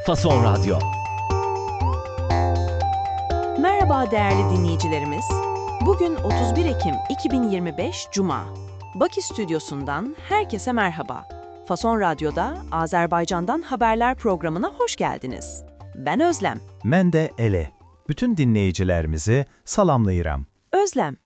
Fason Radyo. Merhaba değerli dinleyicilerimiz. Bugün 31 Ekim 2025 Cuma. Bakü Stüdyosu'ndan herkese merhaba. Fason Radyo'da Azerbaycan'dan haberler programına hoş geldiniz. Ben Özlem. Mən də Ele. Bütün dinleyicilerimizi salamlayıram. Özlem,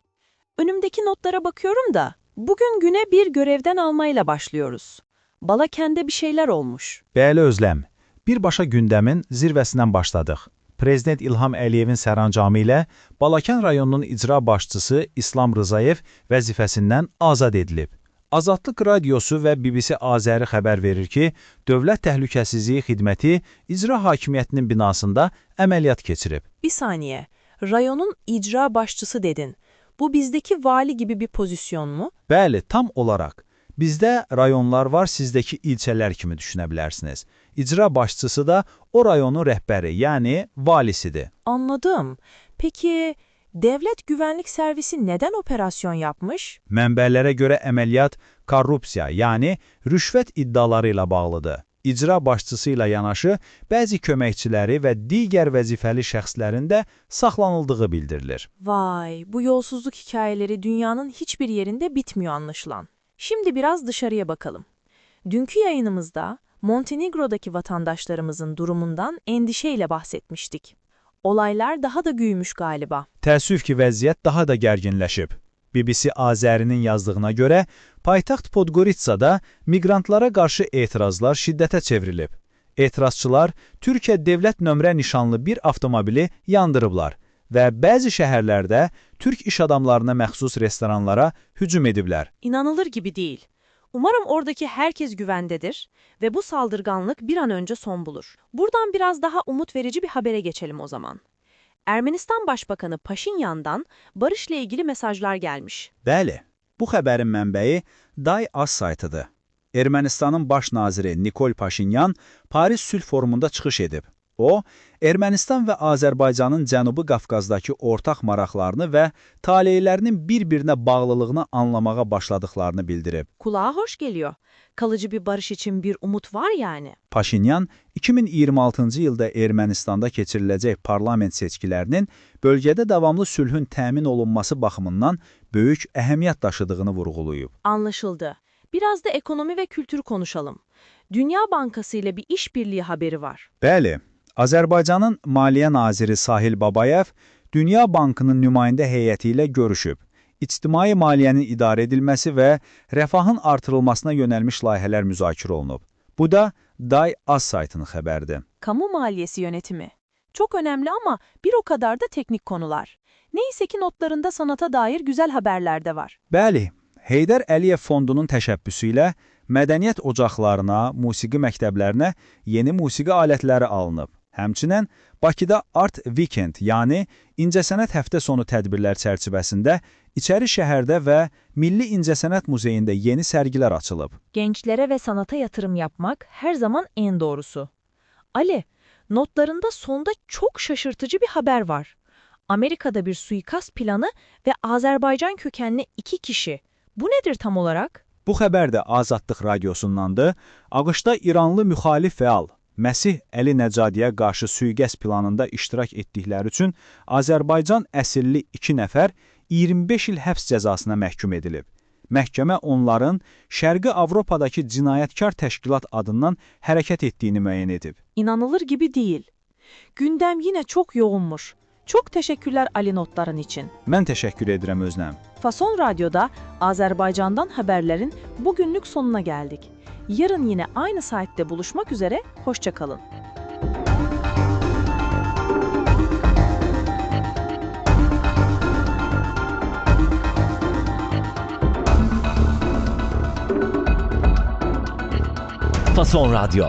önümdeki notlara bakıyorum da bugün güne bir görevden almayla başlıyoruz. Balakende bir şeyler olmuş. Bəli Özlem, birbaşa gündəmin zirvəsindən başladıq. Prezident İlham Əliyevin sərəncamı ilə Balakən rayonunun icra başçısı İslam Rızayev vəzifəsindən azad edilib. Azadlıq Radiosu və BBC Azəri xəbər verir ki, Dövlət Təhlükəsizliyi Xidməti icra hakimiyyətinin binasında əməliyyat keçirib. Bir saniye, rayonun icra başçısı dedin. Bu bizdeki vali gibi bir pozisyon mu? Bəli, tam olaraq. Bizdə rayonlar var, sizdəki ilçələr kimi düşünə bilərsiniz. İcra başçısı da o rayonun rəhbəri, yəni valisidir. Anladım. Peki Devlet Güvenlik Servisi neden operasyon yapmış? Mənbələrə görə əməliyyat korrupsiya, yəni rüşvət iddiaları ilə bağlıdır. İcra başçısı ilə yanaşı bəzi köməkçiləri və digər vəzifəli şəxslərin də saxlanıldığı bildirilir. Vay, bu yolsuzluk hikayeleri dünyanın hiçbir yerinde bitmiyor anlaşılan. Şimdi biraz dışarıya bakalım. Dünkü yayınımızda Montenegro'daki vatandaşlarımızın durumundan endişeyle bahsetmiştik. Olaylar daha da büyümüş galiba. Təəssüf ki, vəziyyət daha da gərginləşib. BBC Azərinin yazdığına görə, paytaxt Podgoritsada miqrantlara qarşı etirazlar şiddətə çevrilib. Etirazçılar Türkiyə dövlət nömrə nişanlı bir avtomobili yandırıblar və bəzi şəhərlərdə Türk iş adamlarına məxsus restoranlara hücum ediblər. İnanılır gibi değil. Umarım oradaki herkes güvendedir ve bu saldırganlık bir an önce son bulur. Buradan biraz daha umut verici bir habere geçelim o zaman. Ermənistan Başbakanı Paşinyan'dan barışla ilgili mesajlar gelmiş. Bəli, bu xəbərin mənbəyi Day Az saytıdır. Ermənistanın baş naziri Nikol Paşinyan Paris Sülh Forumunda çıxış edib. O, Ermənistan və Azərbaycanın Cənubi Qafqazdakı ortaq maraqlarını və taleylərinin bir-birinə bağlılığını anlamağa başladıklarını bildirib. Kulağa hoş geliyor. Kalıcı bir barış için bir umut var yani. Paşinyan, 2026-cı ildə Ermənistanda keçiriləcək parlament seçkilərinin bölgədə davamlı sülhün təmin olunması baxımından böyük əhəmiyyət daşıdığını vurğulayıb. Anlaşıldı. Biraz da ekonomi ve kültür konuşalım. Dünya Bankası ile bir işbirliği haberi var. Bəli, Azərbaycanın Maliyyə Naziri Sahil Babayev Dünya Bankının nümayəndə heyəti ilə görüşüb. İctimai maliyyənin idarə edilməsi və rəfahın artırılmasına yönəlmiş layihələr müzakirə olunub. Bu da Day Az saytının xəbəridir. Kamu maliyesi yönetimi. Çok önemli ama bir o kadar da teknik konular. Neyse ki notlarında sanata dair güzel haberler de var. Bəli, Heydər Əliyev Fondunun təşəbbüsü ilə mədəniyyət ocaqlarına, musiqi məktəblərinə yeni musiqi alətləri alınıb. Həmçinin Bakıda Art Weekend, yəni İncəsənət həftə sonu tədbirlər çərçivəsində İçəri şəhərdə və Milli İncəsənət Muzeyində yeni sərgilər açılıb. Gençlere ve sanata yatırım yapmak her zaman en doğrusu. Ali, notlarında sonda çok şaşırtıcı bir haber var. Amerika'da bir suikast planı ve Azerbaycan kökenli 2 kişi. Bu nedir tam olarak? Bu xəbər də Azadlıq Radiosundandır. ABŞ-da İranlı müxalif fəal Məsih Əli Nəcadiyə qarşı sui-qəsd planında iştirak etdikləri üçün Azərbaycan əsilli 2 nəfər 25 il həbs cəzasına məhkum edilib. Məhkəmə onların Şərqi Avropadakı cinayətkar təşkilat adından hərəkət etdiyini müəyyən edib. İnanılır gibi değil. Gündem yine çok yoğunmuş. Çok teşekkürler Ali notların için. Mən təşəkkür edirəm Özləm. Fason Radyo'da Azerbaycan'dan haberlerin bugünlük sonuna geldik. Yarın yine aynı saatte buluşmak üzere, hoşça kalın. Fason Radyo.